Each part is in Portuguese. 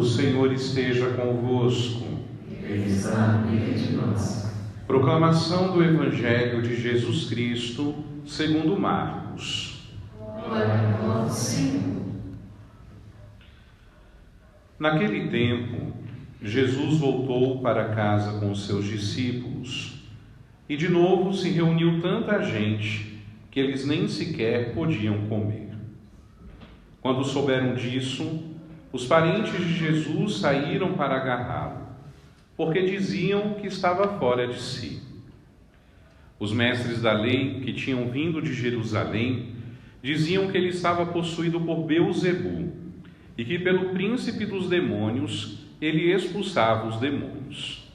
O Senhor esteja convosco. Ele está no meio de nós. Proclamação do Evangelho de Jesus Cristo, segundo Marcos. Glória a vós, Senhor. Naquele tempo, Jesus voltou para casa com os seus discípulos, e de novo se reuniu tanta gente que eles nem sequer podiam comer. Quando souberam disso, os parentes de Jesus saíram para agarrá-lo, porque diziam que estava fora de si. Os mestres da lei, que tinham vindo de Jerusalém, diziam que ele estava possuído por Beelzebu e que pelo príncipe dos demônios ele expulsava os demônios.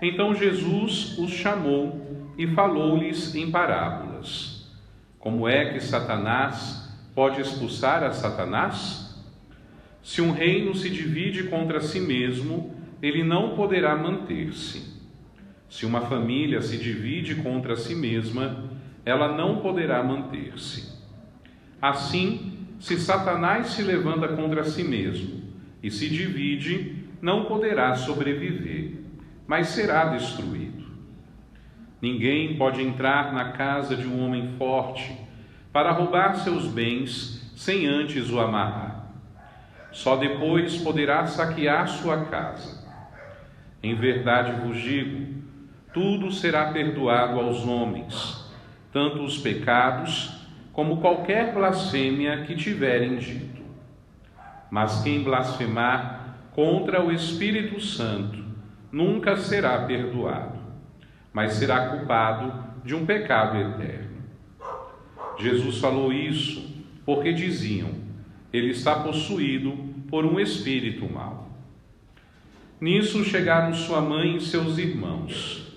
Então Jesus os chamou e falou-lhes em parábolas. Como é que Satanás pode expulsar a Satanás? Se um reino se divide contra si mesmo, ele não poderá manter-se. Se uma família se divide contra si mesma, ela não poderá manter-se. Assim, se Satanás se levanta contra si mesmo e se divide, não poderá sobreviver, mas será destruído. Ninguém pode entrar na casa de um homem forte para roubar seus bens sem antes o amarrar. Só depois poderá saquear sua casa. Em verdade vos digo, tudo será perdoado aos homens, tanto os pecados como qualquer blasfêmia que tiverem dito. Mas quem blasfemar contra o Espírito Santo nunca será perdoado, mas será culpado de um pecado eterno. Jesus falou isso porque diziam: ele está possuído por um espírito mau. Nisso chegaram sua mãe e seus irmãos.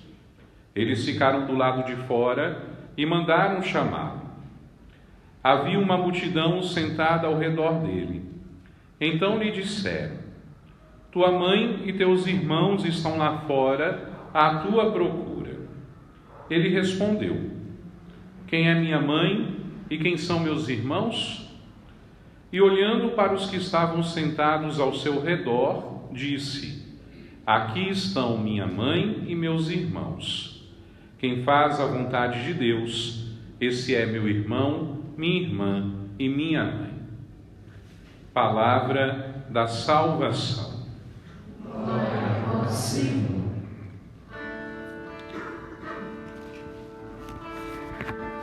Eles ficaram do lado de fora e mandaram chamá-lo. Havia uma multidão sentada ao redor dele. Então lhe disseram: tua mãe e teus irmãos estão lá fora à tua procura. Ele respondeu: quem é minha mãe e quem são meus irmãos? E olhando para os que estavam sentados ao seu redor, disse: aqui estão minha mãe e meus irmãos. Quem faz a vontade de Deus, esse é meu irmão, minha irmã e minha mãe. Palavra da salvação. Glória a vós, Senhor.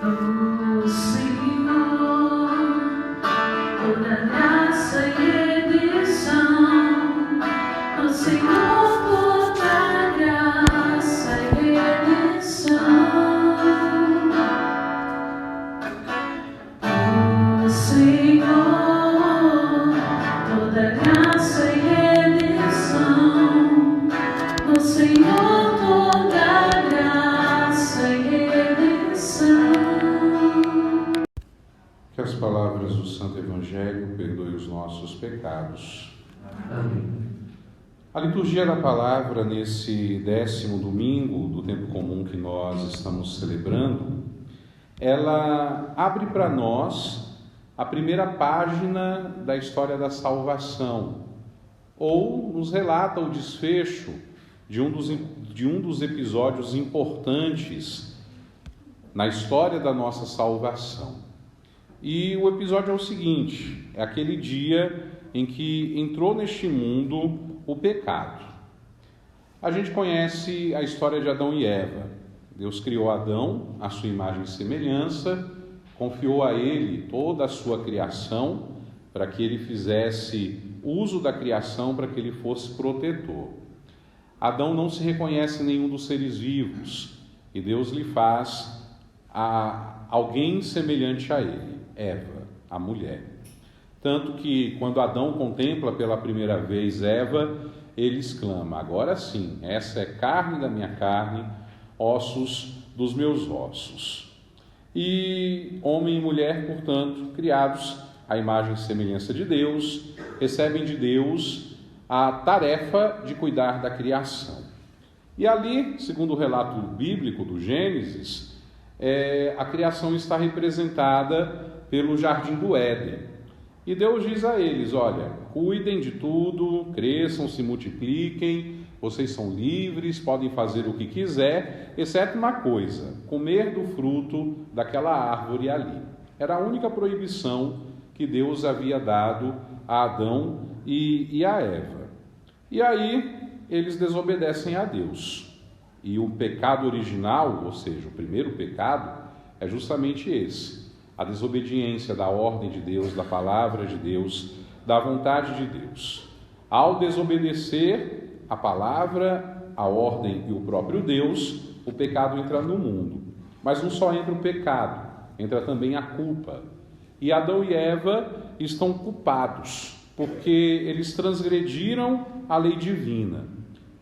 O Senhor, toda graça e redenção, o Senhor, toda graça e redenção, o Senhor, toda graça e redenção, o Senhor, toda graça e redenção. Que as palavras do Santo Evangelho perdoem os nossos pecados. Amém. A liturgia da palavra, nesse 10º domingo do tempo comum que nós estamos celebrando, ela abre para nós a primeira página da história da salvação, ou nos relata o desfecho de um dos episódios importantes na história da nossa salvação. E o episódio é o seguinte: é aquele dia em que entrou neste mundo o pecado. A gente conhece a história de Adão e Eva. Deus criou Adão à sua imagem e semelhança, confiou a ele toda a sua criação para que ele fizesse uso da criação, para que ele fosse protetor. Adão não se reconhece em nenhum dos seres vivos e Deus lhe faz alguém semelhante a ele, Eva, a mulher. Tanto que quando Adão contempla pela primeira vez Eva, ele exclama: agora sim, essa é carne da minha carne, ossos dos meus ossos. E homem e mulher, portanto, criados à imagem e semelhança de Deus, recebem de Deus a tarefa de cuidar da criação. E ali, segundo o relato bíblico do Gênesis, a criação está representada pelo Jardim do Éden. E Deus diz a eles: olha, cuidem de tudo, cresçam, se multipliquem, vocês são livres, podem fazer o que quiser, exceto uma coisa: comer do fruto daquela árvore ali. Era a única proibição que Deus havia dado a Adão e a Eva. E aí eles desobedecem a Deus. E o pecado original, ou seja, o primeiro pecado, é justamente esse: a desobediência da ordem de Deus, da palavra de Deus, da vontade de Deus. Ao desobedecer a palavra, a ordem e o próprio Deus, o pecado entra no mundo. Mas não só entra o pecado, entra também a culpa. E Adão e Eva estão culpados, porque eles transgrediram a lei divina.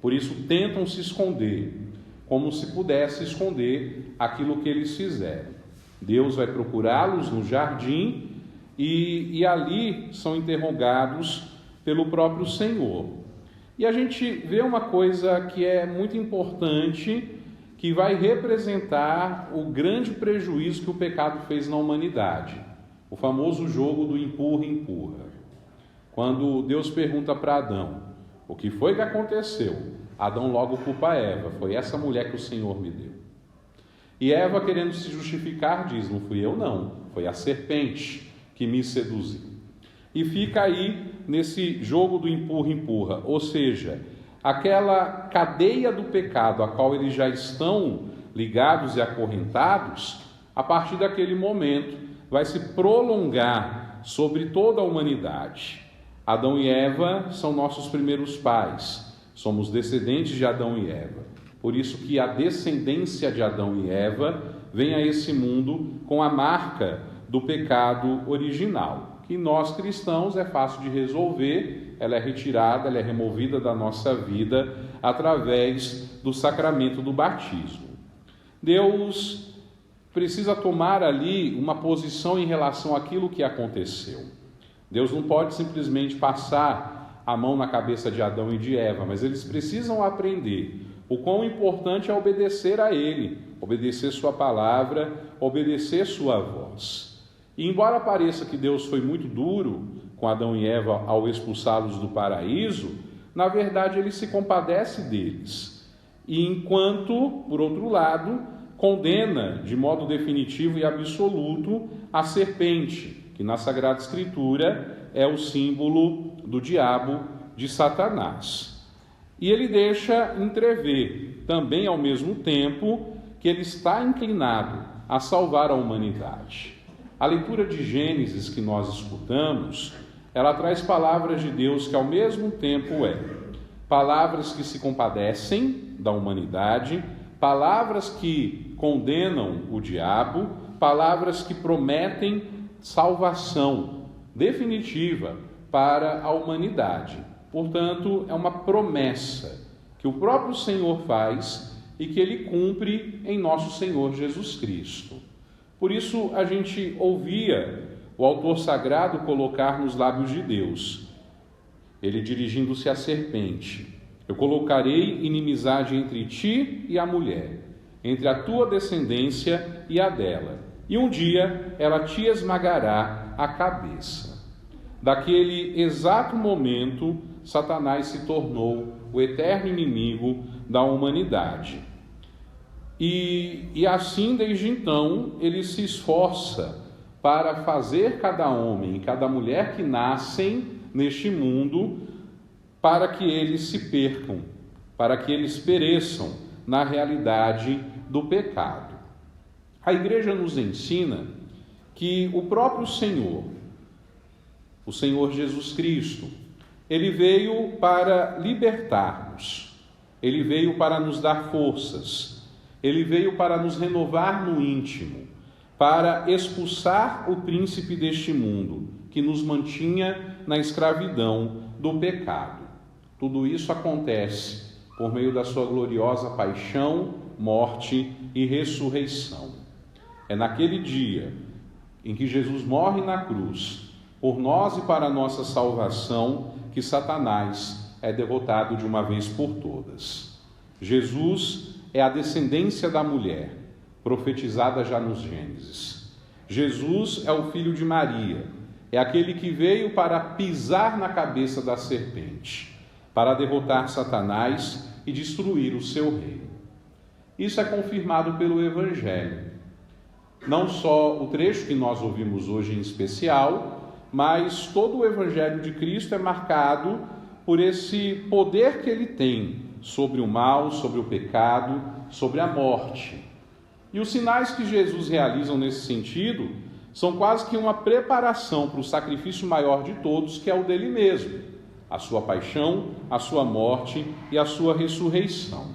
Por isso tentam se esconder, como se pudesse esconder aquilo que eles fizeram. Deus vai procurá-los no jardim e ali são interrogados pelo próprio Senhor. E a gente vê uma coisa que é muito importante, que vai representar o grande prejuízo que o pecado fez na humanidade. O famoso jogo do empurra-empurra. Quando Deus pergunta para Adão: o que foi que aconteceu? Adão logo culpa Eva: foi essa mulher que o Senhor me deu. E Eva, querendo se justificar, diz: não fui eu não, foi a serpente que me seduziu. E fica aí nesse jogo do empurra-empurra, ou seja, aquela cadeia do pecado a qual eles já estão ligados e acorrentados, a partir daquele momento vai se prolongar sobre toda a humanidade. Adão e Eva são nossos primeiros pais, somos descendentes de Adão e Eva. Por isso que a descendência de Adão e Eva vem a esse mundo com a marca do pecado original, que nós cristãos é fácil de resolver, ela é retirada, ela é removida da nossa vida através do sacramento do batismo. Deus precisa tomar ali uma posição em relação àquilo que aconteceu. Deus não pode simplesmente passar a mão na cabeça de Adão e de Eva, mas eles precisam aprender o quão importante é obedecer a Ele, obedecer Sua palavra, obedecer Sua voz. E embora pareça que Deus foi muito duro com Adão e Eva ao expulsá-los do paraíso, na verdade Ele se compadece deles. E enquanto, por outro lado, condena de modo definitivo e absoluto a serpente, que na Sagrada Escritura é o símbolo do diabo, de Satanás. E ele deixa entrever, também ao mesmo tempo, que ele está inclinado a salvar a humanidade. A leitura de Gênesis que nós escutamos, ela traz palavras de Deus que ao mesmo tempo palavras que se compadecem da humanidade, palavras que condenam o diabo, palavras que prometem salvação definitiva para a humanidade. Portanto, é uma promessa que o próprio Senhor faz e que Ele cumpre em nosso Senhor Jesus Cristo. Por isso, a gente ouvia o autor sagrado colocar nos lábios de Deus, ele dirigindo-se à serpente: eu colocarei inimizade entre ti e a mulher, entre a tua descendência e a dela, e um dia ela te esmagará a cabeça. Daquele exato momento, Satanás se tornou o eterno inimigo da humanidade. E assim, desde então, ele se esforça para fazer cada homem e cada mulher que nascem neste mundo, para que eles se percam, para que eles pereçam na realidade do pecado. A Igreja nos ensina que o próprio Senhor, o Senhor Jesus Cristo, Ele veio para libertar-nos, Ele veio para nos dar forças, Ele veio para nos renovar no íntimo, para expulsar o príncipe deste mundo, que nos mantinha na escravidão do pecado. Tudo isso acontece por meio da sua gloriosa paixão, morte e ressurreição. É naquele dia em que Jesus morre na cruz, por nós e para a nossa salvação, que Satanás é derrotado de uma vez por todas. Jesus é a descendência da mulher, profetizada já nos Gênesis. Jesus é o filho de Maria, É aquele que veio para pisar na cabeça da serpente, para derrotar Satanás e destruir o seu reino. Isso é confirmado pelo Evangelho. Não só o trecho que nós ouvimos hoje em especial, mas todo o Evangelho de Cristo é marcado por esse poder que ele tem sobre o mal, sobre o pecado, sobre a morte. E os sinais que Jesus realiza nesse sentido são quase que uma preparação para o sacrifício maior de todos, que é o dele mesmo, a sua paixão, a sua morte e a sua ressurreição.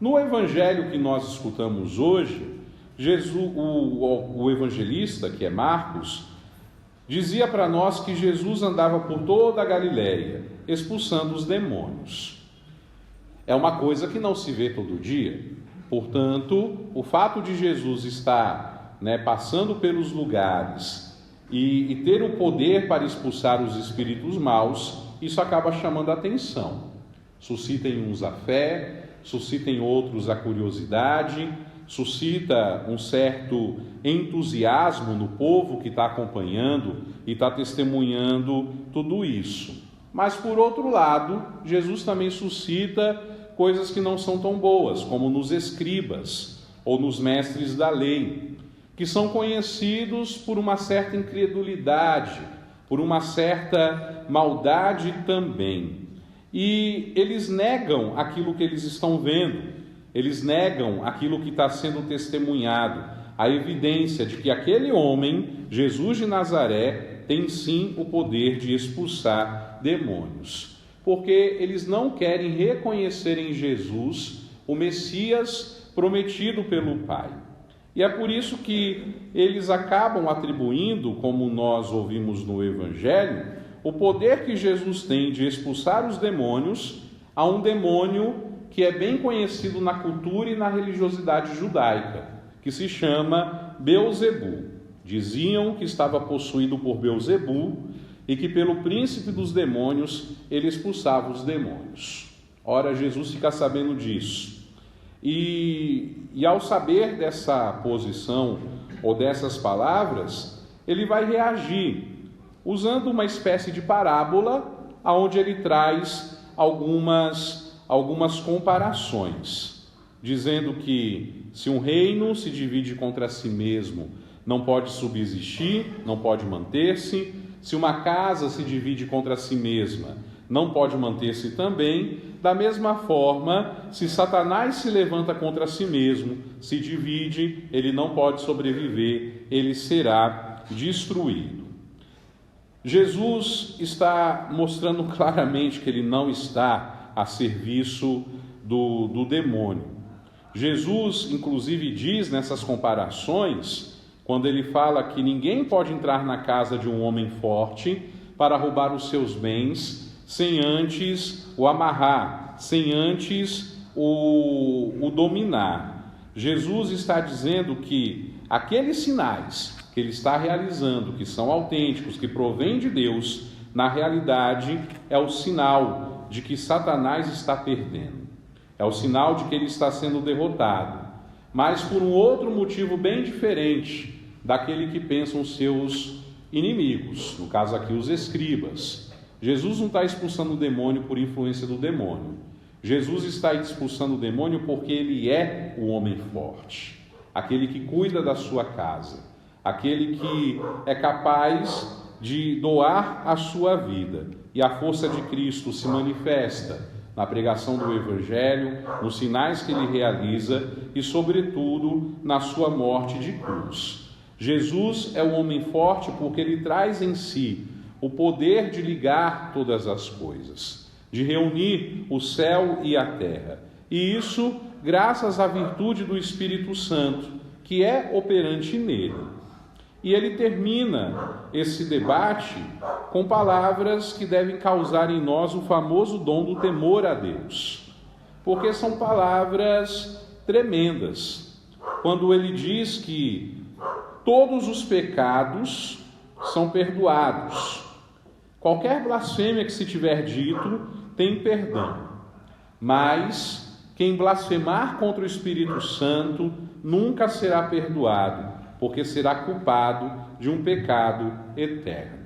No Evangelho que nós escutamos hoje, o evangelista, que é Marcos, dizia para nós que Jesus andava por toda a Galileia, expulsando os demônios. É uma coisa que não se vê todo dia. Portanto, o fato de Jesus estar passando pelos lugares e ter o poder para expulsar os espíritos maus, isso acaba chamando a atenção. Suscita em uns a fé, suscita em outros a curiosidade, suscita um certo entusiasmo no povo que está acompanhando e está testemunhando tudo isso. Mas, por outro lado, Jesus também suscita coisas que não são tão boas, como nos escribas ou nos mestres da lei, que são conhecidos por uma certa incredulidade, por uma certa maldade também. E eles negam aquilo que eles estão vendo, eles negam aquilo que está sendo testemunhado, a evidência de que aquele homem, Jesus de Nazaré, tem sim o poder de expulsar demônios. Porque eles não querem reconhecer em Jesus o Messias prometido pelo Pai. E é por isso que eles acabam atribuindo, como nós ouvimos no Evangelho, o poder que Jesus tem de expulsar os demônios a um demônio que é bem conhecido na cultura e na religiosidade judaica, que se chama Beelzebu. Diziam que estava possuído por Beelzebu e que pelo príncipe dos demônios ele expulsava os demônios. Ora, Jesus fica sabendo disso. E ao saber dessa posição ou dessas palavras, ele vai reagir, usando uma espécie de parábola, onde ele traz algumas comparações, dizendo que se um reino se divide contra si mesmo, não pode subsistir, não pode manter-se. Se uma casa se divide contra si mesma, não pode manter-se também. Da mesma forma, se Satanás se levanta contra si mesmo, se divide, ele não pode sobreviver, ele será destruído. Jesus está mostrando claramente que ele não está a serviço do demônio. Jesus, inclusive, diz nessas comparações, quando ele fala que ninguém pode entrar na casa de um homem forte para roubar os seus bens, sem antes o amarrar, sem antes o dominar. Jesus está dizendo que aqueles sinais que ele está realizando, que são autênticos, que provêm de Deus, na realidade é o sinal de que Satanás está perdendo. É o sinal de que ele está sendo derrotado. Mas por um outro motivo bem diferente daquele que pensam seus inimigos, no caso aqui os escribas. Jesus não está expulsando o demônio por influência do demônio. Jesus está expulsando o demônio porque ele é o homem forte, aquele que cuida da sua casa, aquele que é capaz de doar a sua vida. E a força de Cristo se manifesta na pregação do Evangelho, nos sinais que ele realiza e, sobretudo, na sua morte de cruz. Jesus é o homem forte porque ele traz em si o poder de ligar todas as coisas, de reunir o céu e a terra. E isso graças à virtude do Espírito Santo, que é operante nele. E ele termina esse debate com palavras que devem causar em nós o famoso dom do temor a Deus, porque são palavras tremendas. Quando ele diz que todos os pecados são perdoados, qualquer blasfêmia que se tiver dito tem perdão, mas quem blasfemar contra o Espírito Santo nunca será perdoado, porque será culpado de um pecado eterno.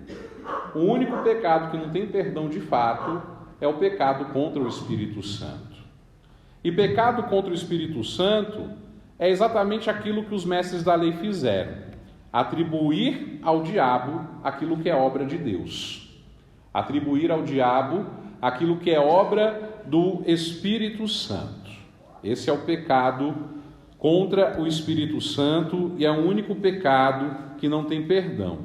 O único pecado que não tem perdão de fato é o pecado contra o Espírito Santo. E pecado contra o Espírito Santo é exatamente aquilo que os mestres da lei fizeram: atribuir ao diabo aquilo que é obra de Deus. Atribuir ao diabo aquilo que é obra do Espírito Santo. Esse é o pecado contra o Espírito Santo e é o único pecado que não tem perdão.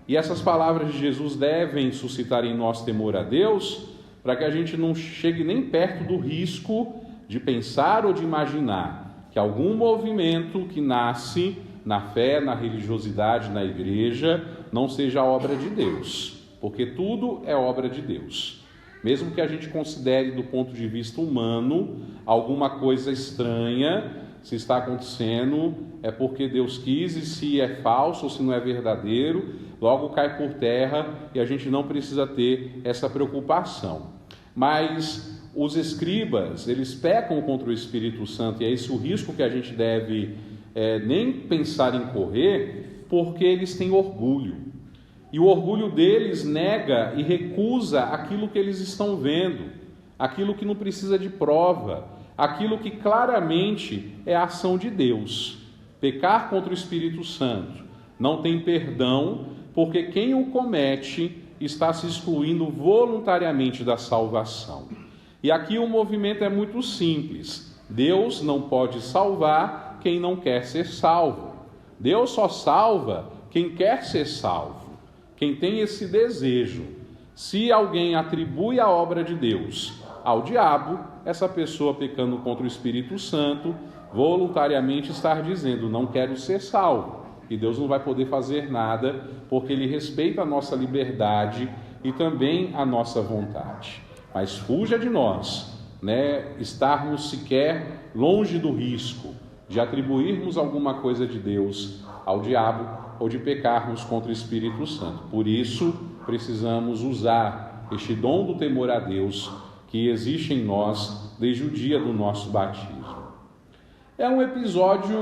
E essas palavras de Jesus devem suscitar em nós temor a Deus, para que a gente não chegue nem perto do risco de pensar ou de imaginar que algum movimento que nasce na fé, na religiosidade, na igreja, não seja obra de Deus, porque tudo é obra de Deus. Mesmo que a gente considere do ponto de vista humano alguma coisa estranha, se está acontecendo, é porque Deus quis, e se é falso ou se não é verdadeiro, logo cai por terra e a gente não precisa ter essa preocupação. Mas os escribas, eles pecam contra o Espírito Santo, e é esse o risco que a gente deve nem pensar em correr, porque eles têm orgulho. E o orgulho deles nega e recusa aquilo que eles estão vendo, aquilo que não precisa de prova, aquilo que claramente é a ação de Deus. Pecar contra o Espírito Santo não tem perdão, porque quem o comete está se excluindo voluntariamente da salvação. E aqui o movimento é muito simples: Deus não pode salvar quem não quer ser salvo. Deus só salva quem quer ser salvo, quem tem esse desejo. Se alguém atribui a obra de Deus ao diabo, essa pessoa, pecando contra o Espírito Santo, voluntariamente está dizendo: não quero ser salvo. E Deus não vai poder fazer nada, porque Ele respeita a nossa liberdade e também a nossa vontade. Mas fuja de nós, estarmos sequer longe do risco de atribuirmos alguma coisa de Deus ao diabo ou de pecarmos contra o Espírito Santo. Por isso, precisamos usar este dom do temor a Deus que existe em nós desde o dia do nosso batismo. É um episódio,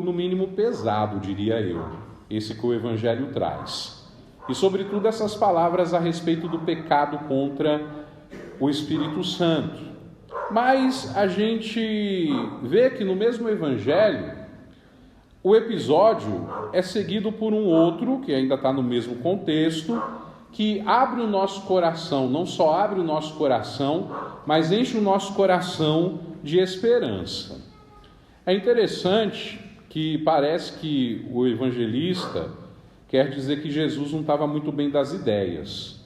no mínimo, pesado, diria eu, esse que o Evangelho traz. E, sobretudo, essas palavras a respeito do pecado contra o Espírito Santo. Mas a gente vê que no mesmo Evangelho, o episódio é seguido por um outro, que ainda está no mesmo contexto, que abre o nosso coração, não só abre o nosso coração, mas enche o nosso coração de esperança. É interessante que parece que o evangelista quer dizer que Jesus não estava muito bem das ideias,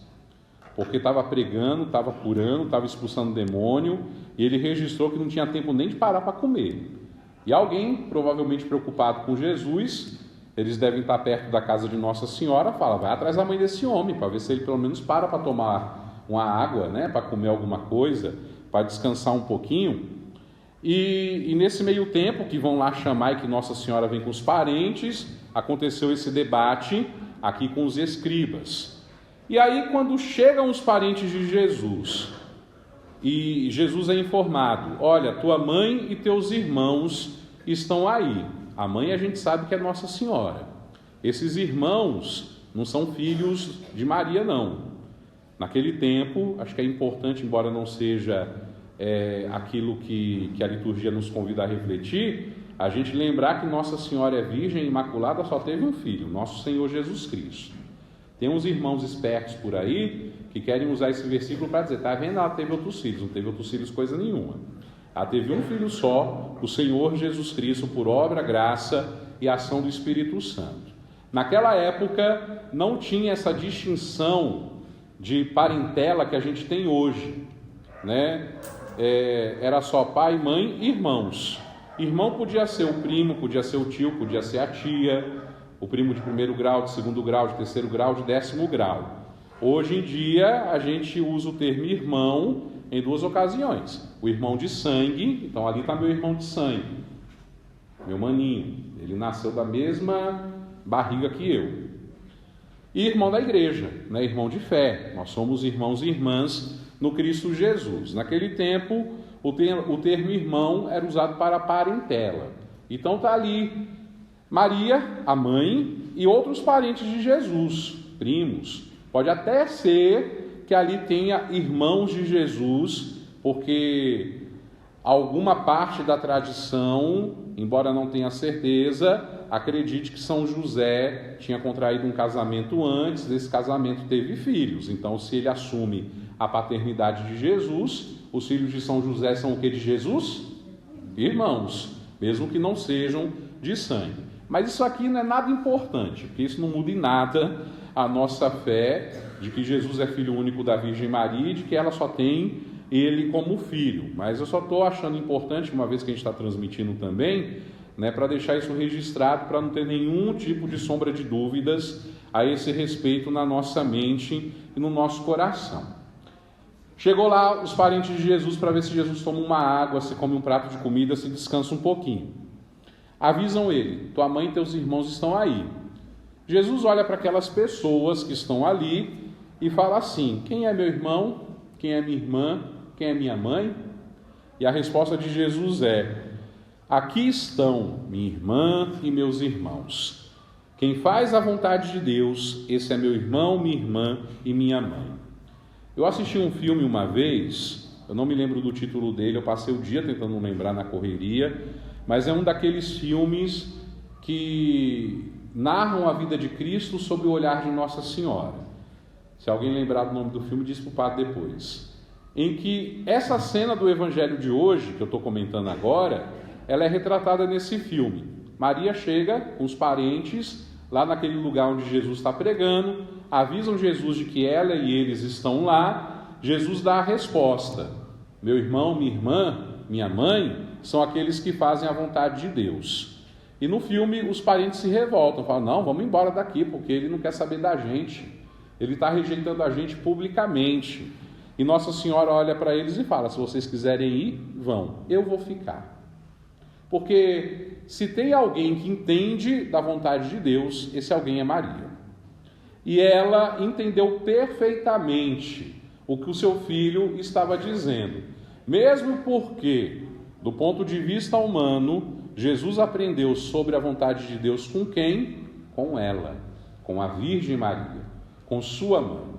porque estava pregando, estava curando, estava expulsando demônio, e ele registrou que não tinha tempo nem de parar para comer. E alguém, provavelmente preocupado com Jesus, eles devem estar perto da casa de Nossa Senhora, fala: vai atrás da mãe desse homem, para ver se ele pelo menos para tomar uma água, para comer alguma coisa, para descansar um pouquinho. E nesse meio tempo que vão lá chamar e que Nossa Senhora vem com os parentes, aconteceu esse debate aqui com os escribas. E aí, quando chegam os parentes de Jesus, e Jesus é informado: olha, tua mãe e teus irmãos estão aí. A mãe a gente sabe que é Nossa Senhora. Esses irmãos não são filhos de Maria, não. Naquele tempo, acho que é importante, embora não seja aquilo que a liturgia nos convida a refletir, a gente lembrar que Nossa Senhora é Virgem Imaculada, só teve um filho, Nosso Senhor Jesus Cristo. Tem uns irmãos espertos por aí que querem usar esse versículo para dizer: tá vendo, ela teve outros filhos. Não teve outros filhos coisa nenhuma. Ela teve um filho só, o Senhor Jesus Cristo, por obra, graça e ação do Espírito Santo. Naquela época não tinha essa distinção de parentela que a gente tem hoje, era só pai, mãe e irmãos. Irmão podia ser o primo, podia ser o tio, podia ser a tia, o primo de 1º grau, de 2º grau, de 3º grau, de 10º grau. Hoje em dia a gente usa o termo irmão em 2 ocasiões: o irmão de sangue, então ali está meu irmão de sangue, meu maninho, ele nasceu da mesma barriga que eu. E irmão da igreja, irmão de fé, nós somos irmãos e irmãs no Cristo Jesus. Naquele tempo o termo irmão era usado para parentela. Então está ali Maria, a mãe, e outros parentes de Jesus, primos. Pode até ser que ali tenha irmãos de Jesus, porque alguma parte da tradição, embora não tenha certeza, acredite que São José tinha contraído um casamento antes, desse casamento teve filhos. Então, se ele assume a paternidade de Jesus, os filhos de São José são o que de Jesus? Irmãos, mesmo que não sejam de sangue. Mas isso aqui não é nada importante, porque isso não muda em nada a nossa fé de que Jesus é filho único da Virgem Maria e de que ela só tem ele como filho. Mas eu só estou achando importante, uma vez que a gente está transmitindo também, para deixar isso registrado, para não ter nenhum tipo de sombra de dúvidas a esse respeito na nossa mente e no nosso coração. Chegou lá os parentes de Jesus para ver se Jesus toma uma água, se come um prato de comida, se descansa um pouquinho. Avisam ele: tua mãe e teus irmãos estão aí. Jesus olha para aquelas pessoas que estão ali e fala assim: quem é meu irmão? Quem é minha irmã? Quem é minha mãe? E a resposta de Jesus é: aqui estão minha irmã e meus irmãos. Quem faz a vontade de Deus, esse é meu irmão, minha irmã e minha mãe. Eu assisti um filme uma vez, eu não me lembro do título dele, eu passei o dia tentando lembrar na correria, mas é um daqueles filmes que narram a vida de Cristo sob o olhar de Nossa Senhora. Se alguém lembrar do nome do filme, diz para o padre depois. Em que essa cena do Evangelho de hoje, que eu estou comentando agora, ela é retratada nesse filme. Maria chega com os parentes lá naquele lugar onde Jesus está pregando, avisam Jesus de que ela e eles estão lá. Jesus dá a resposta: meu irmão, minha irmã, minha mãe são aqueles que fazem a vontade de Deus. E no filme os parentes se revoltam, falam: não, vamos embora daqui, porque ele não quer saber da gente, ele está rejeitando a gente publicamente. E Nossa Senhora olha para eles e fala: se vocês quiserem ir, vão, eu vou ficar. Porque se tem alguém que entende da vontade de Deus, esse alguém é Maria. E ela entendeu perfeitamente o que o seu filho estava dizendo. Mesmo porque, do ponto de vista humano, Jesus aprendeu sobre a vontade de Deus com quem? Com ela, com a Virgem Maria, com sua mãe.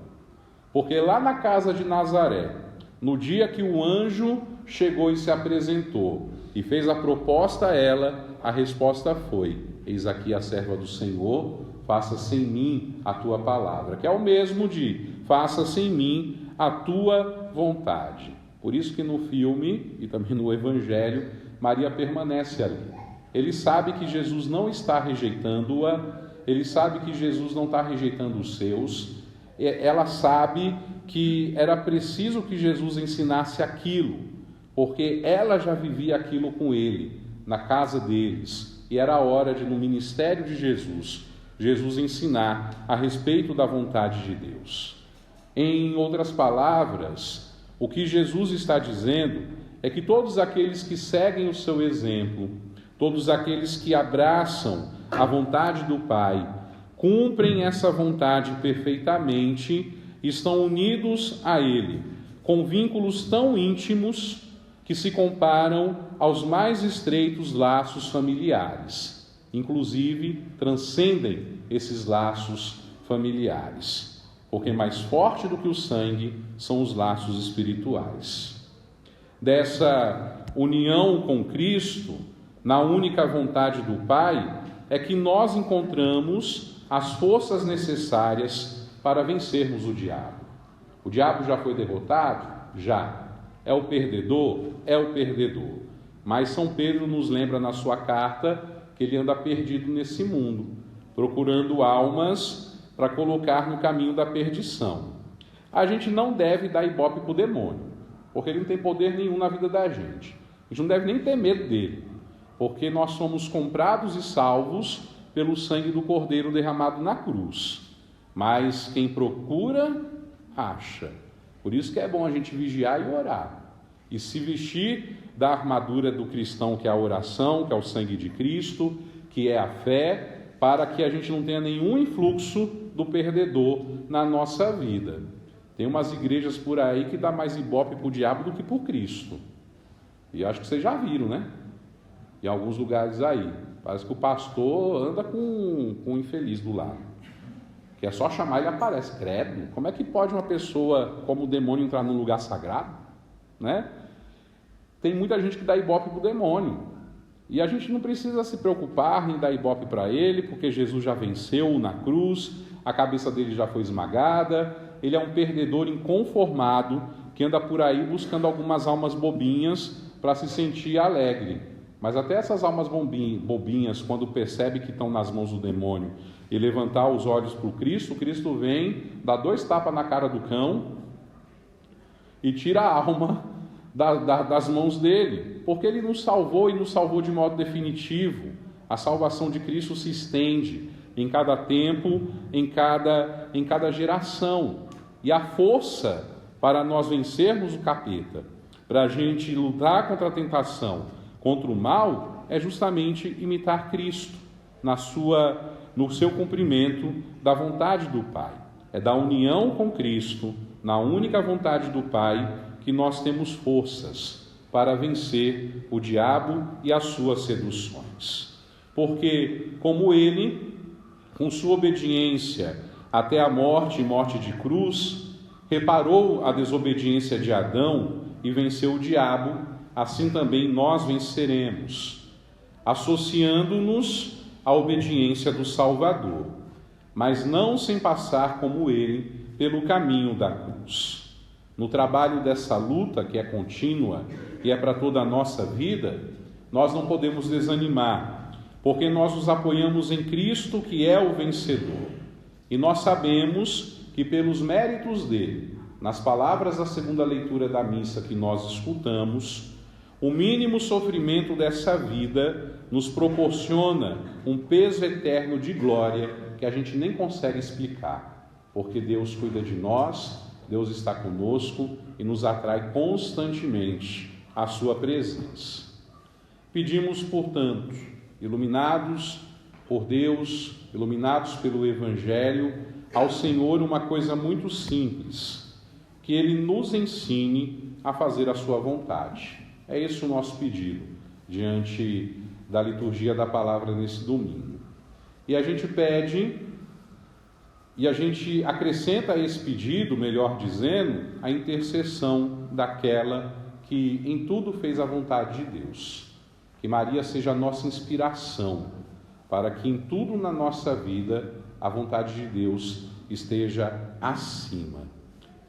Porque lá na casa de Nazaré, no dia que o anjo chegou e se apresentou e fez a proposta a ela, a resposta foi: eis aqui a serva do Senhor, faça-se em mim a tua palavra, que é o mesmo de faça-se em mim a tua vontade. Por isso que no filme e também no Evangelho, Maria permanece ali. Ele sabe que Jesus não está rejeitando-a, ele sabe que Jesus não está rejeitando os seus, ela sabe que era preciso que Jesus ensinasse aquilo, porque ela já vivia aquilo com ele, na casa deles, e era a hora de, no ministério de Jesus, Jesus ensinar a respeito da vontade de Deus. Em outras palavras, o que Jesus está dizendo é que todos aqueles que seguem o seu exemplo, todos aqueles que abraçam a vontade do Pai, cumprem essa vontade perfeitamente, estão unidos a Ele, com vínculos tão íntimos que se comparam aos mais estreitos laços familiares, inclusive transcendem esses laços familiares, porque mais forte do que o sangue são os laços espirituais. Dessa união com Cristo, na única vontade do Pai, é que nós encontramos as forças necessárias para vencermos o diabo. O diabo já foi derrotado? Já. É o perdedor? É o perdedor. Mas São Pedro nos lembra na sua carta que ele anda perdido nesse mundo, procurando almas para colocar no caminho da perdição. A gente não deve dar ibope para o demônio, porque ele não tem poder nenhum na vida da gente. A gente não deve nem ter medo dele, porque nós somos comprados e salvos pelo sangue do Cordeiro derramado na cruz. Mas quem procura, acha. Por isso que é bom a gente vigiar e orar. E se vestir da armadura do cristão, que é a oração, que é o sangue de Cristo, que é a fé, para que a gente não tenha nenhum influxo do perdedor na nossa vida. Tem umas igrejas por aí que dá mais ibope para o diabo do que por Cristo. E acho que vocês já viram, né? Em alguns lugares aí. Parece que o pastor anda com um infeliz do lado, que é só chamar ele aparece. Credo, como é que pode uma pessoa como o demônio entrar num lugar sagrado, né? Tem muita gente que dá ibope para o demônio, e a gente não precisa se preocupar em dar ibope para ele, porque Jesus já venceu na cruz, a cabeça dele já foi esmagada. Ele é um perdedor inconformado que anda por aí buscando algumas almas bobinhas para se sentir alegre. Mas até essas almas bobinhas, quando percebe que estão nas mãos do demônio e levantar os olhos para o Cristo vem, dá 2 tapas na cara do cão e tira a alma das mãos dele, porque ele nos salvou e nos salvou de modo definitivo. A salvação de Cristo se estende em cada tempo, em cada geração. E a força para nós vencermos o capeta, para a gente lutar contra a tentação, contra o mal, é justamente imitar Cristo no seu cumprimento da vontade do Pai. É da união com Cristo, na única vontade do Pai, que nós temos forças para vencer o diabo e as suas seduções. Porque, como ele, com sua obediência até a morte e morte de cruz, reparou a desobediência de Adão e venceu o diabo, assim também nós venceremos, associando-nos à obediência do Salvador, mas não sem passar como ele pelo caminho da cruz. No trabalho dessa luta, que é contínua e é para toda a nossa vida, nós não podemos desanimar, porque nós nos apoiamos em Cristo, que é o vencedor. E nós sabemos que pelos méritos dele, nas palavras da segunda leitura da missa que nós escutamos, o mínimo sofrimento dessa vida nos proporciona um peso eterno de glória que a gente nem consegue explicar, porque Deus cuida de nós, Deus está conosco e nos atrai constantemente à sua presença. Pedimos, portanto, iluminados por Deus, iluminados pelo Evangelho, ao Senhor uma coisa muito simples, que Ele nos ensine a fazer a sua vontade. É esse o nosso pedido diante da liturgia da palavra nesse domingo. E a gente pede, e a gente acrescenta a esse pedido, melhor dizendo, a intercessão daquela que em tudo fez a vontade de Deus. Que Maria seja a nossa inspiração, para que em tudo na nossa vida a vontade de Deus esteja acima.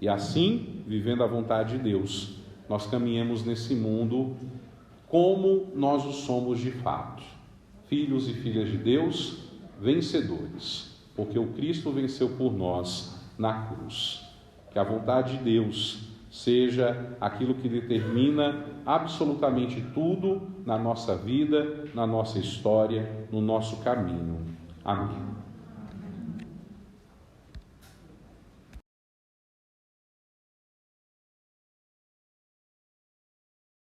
E assim, vivendo a vontade de Deus, nós caminhemos nesse mundo como nós o somos de fato. Filhos e filhas de Deus, vencedores, porque o Cristo venceu por nós na cruz. Que a vontade de Deus seja aquilo que determina absolutamente tudo na nossa vida, na nossa história, no nosso caminho. Amém.